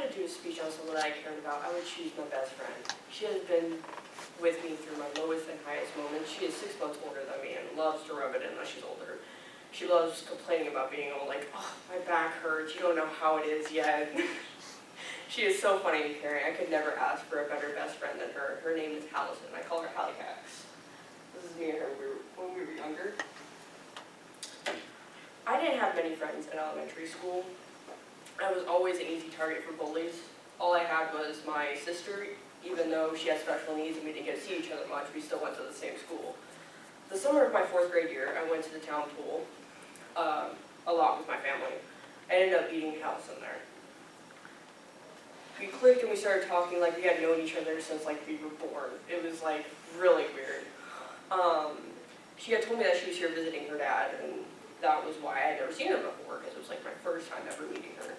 had to do a speech on someone that I cared about, I would choose my best friend. She has been with me through my lowest and highest moments. She is 6 months older than me and loves to rub it in that she's older. She loves complaining about being old, like, oh, my back hurts, you don't know how it is yet. She is so funny and caring. I could never ask for a better best friend than her. Her name is Allison. I call her Hallicax. This is me and her when we were younger. I didn't have many friends in elementary school. I was always an easy target for bullies. All I had was my sister. Even though she had special needs and we didn't get to see each other much, we still went to the same school. The summer of my 4th grade year, I went to the town pool a lot with my family. I ended up meeting Allison there. We clicked and we started talking like we had known each other since like we were born. It was like really weird. She had told me that she was here visiting her dad, and that was why I had never seen her before, because it was like my first time ever meeting her.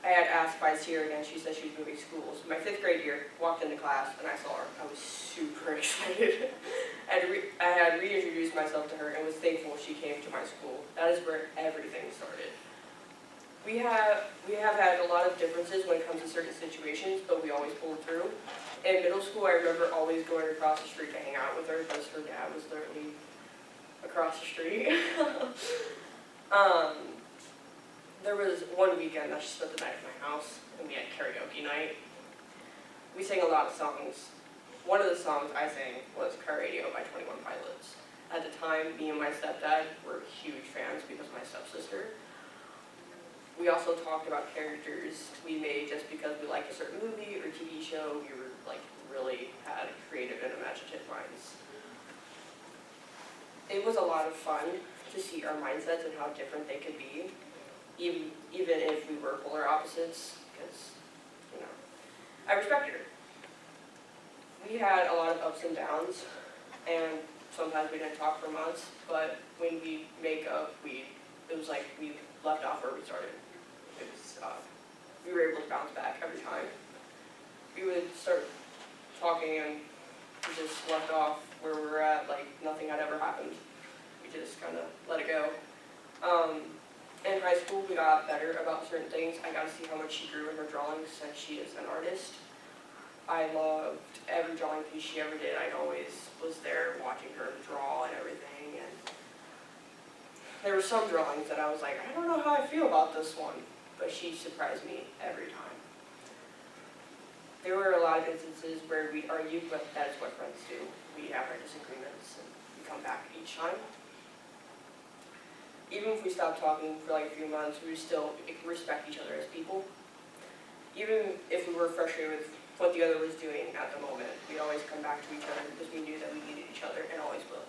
I had asked if I'd see her again. She said she was moving schools. My 5th grade year, walked into class and I saw her. I was super excited. I had reintroduced myself to her and was thankful she came to my school. That is where everything started. We have had a lot of differences when it comes to certain situations, but we always pulled through. In middle school, I remember always going across the street to hang out with her because her dad was literally across the street. There was one weekend that she spent the night at my house, and we had karaoke night. We sang a lot of songs. One of the songs I sang was Car Radio by 21 Pilots. At the time, me and my stepdad were huge fans because of my stepsister. We also talked about characters we made just because we liked a certain movie or TV show. We were like really had creative and imaginative minds. It was a lot of fun to see our mindsets and how different they could be, even if we were polar opposites, because, you know, I respected her. We had a lot of ups and downs, and sometimes we didn't talk for months, but when we make up, it was like we left off where we started. It was, we were able to bounce back every time. We would start talking and we just left off where we were at, like nothing had ever happened. We just kind of let it go. In high school, we got better about certain things. I got to see how much she grew in her drawings since she is an artist. I loved every drawing piece she ever did. I always was there watching her draw and everything. And there were some drawings that I was like, I don't know how I feel about this one, but she surprised me every time. There were a lot of instances where we'd argue, but that is what friends do. We have our disagreements and we come back each time. Even if we stopped talking for like a few months, we still respect each other as people. Even if we were frustrated with what the other was doing at the moment, we'd always come back to each other because we knew that we needed each other and always will.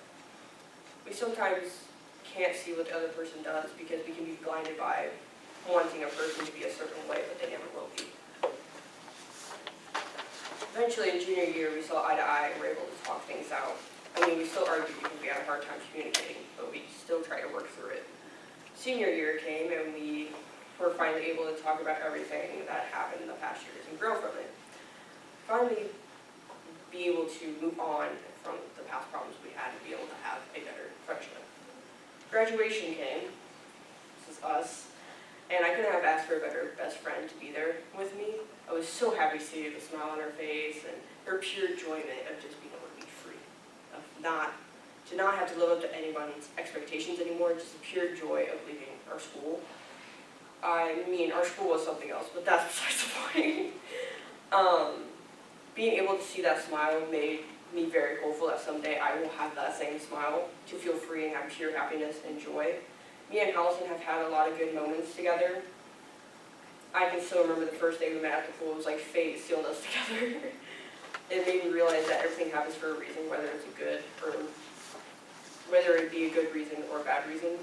We sometimes can't see what the other person does because we can be blinded by wanting a person to be a certain way, but they never will be. Eventually, in junior year, we saw eye to eye and were able to talk things out. I mean, we still argued because we had a hard time communicating, but we still tried to work through it. Senior year came, and we were finally able to talk about everything that happened in the past years and grow from it. Finally, be able to move on from the past problems we had and be able to have a better friendship. Graduation came. This is us. And I couldn't have asked for a better best friend to be there with me. I was so happy to see the smile on her face and her pure enjoyment of just being able to be free, of to not have to live up to anyone's expectations anymore, just the pure joy of leaving our school. I mean, our school was something else, but that's besides the point. Being able to see that smile made me very hopeful that someday I will have that same smile, to feel free and have pure happiness and joy. Me and Allison have had a lot of good moments together. I can still remember the first day we met at the pool. It was like fate sealed us together. It made me realize that everything happens for a reason, whether it's a good or whether it be a good reason or a bad reason.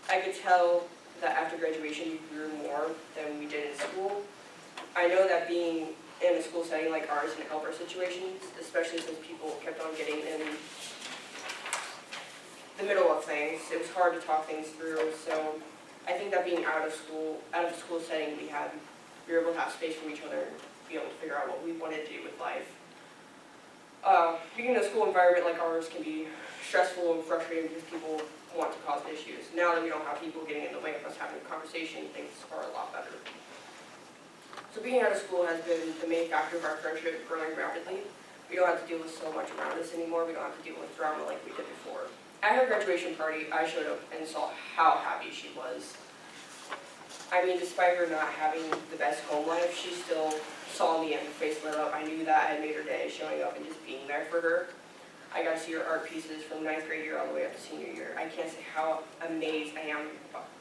I could tell that after graduation we grew more than we did in school. I know that being in a school setting like ours can help our situations, especially since people kept on getting in the middle of things. It was hard to talk things through, so I think that being out of the school setting, we were able to have space from each other and be able to figure out what we wanted to do with life. Being in a school environment like ours can be stressful and frustrating because people want to cause issues. Now that we don't have people getting in the way of us having a conversation, things are a lot better. So being out of school has been the main factor of our friendship growing rapidly. We don't have to deal with so much around us anymore. We don't have to deal with drama like we did before. At her graduation party, I showed up and saw how happy she was. I mean, despite her not having the best home life, she still saw me and her face lit up. I knew that I made her day showing up and just being there for her. I got to see her art pieces from 9th grade year all the way up to senior year. I can't say how amazed I am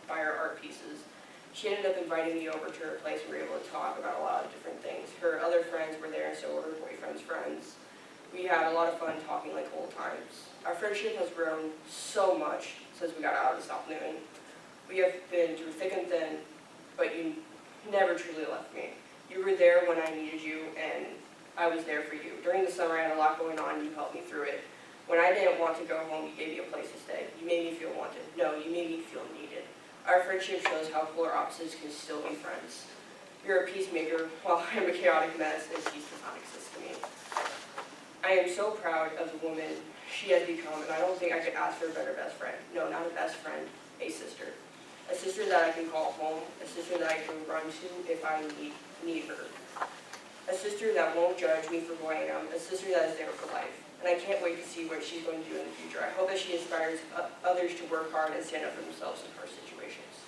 by her art pieces. She ended up inviting me over to her place and we were able to talk about a lot of different things. Her other friends were there and so were her boyfriend's friends. We had a lot of fun talking like old times. Our friendship has grown so much since we got out of South Newton. We have been through thick and thin, but you never truly left me. You were there when I needed you, and I was there for you. During the summer, I had a lot going on, and you helped me through it. When I didn't want to go home, you gave me a place to stay. You made me feel wanted. No, you made me feel needed. Our friendship shows how polar opposites can still be friends. You're a peacemaker, while I'm a chaotic mess, and peace does not exist to me. I am so proud of the woman she has become, and I don't think I could ask for a better best friend. No, not a best friend, a sister. A sister that I can call home, a sister that I can run to if I need her. A sister that won't judge me for who I am, a sister that is there for life. And I can't wait to see what she's going to do in the future. I hope that she inspires others to work hard and stand up for themselves in hard situations.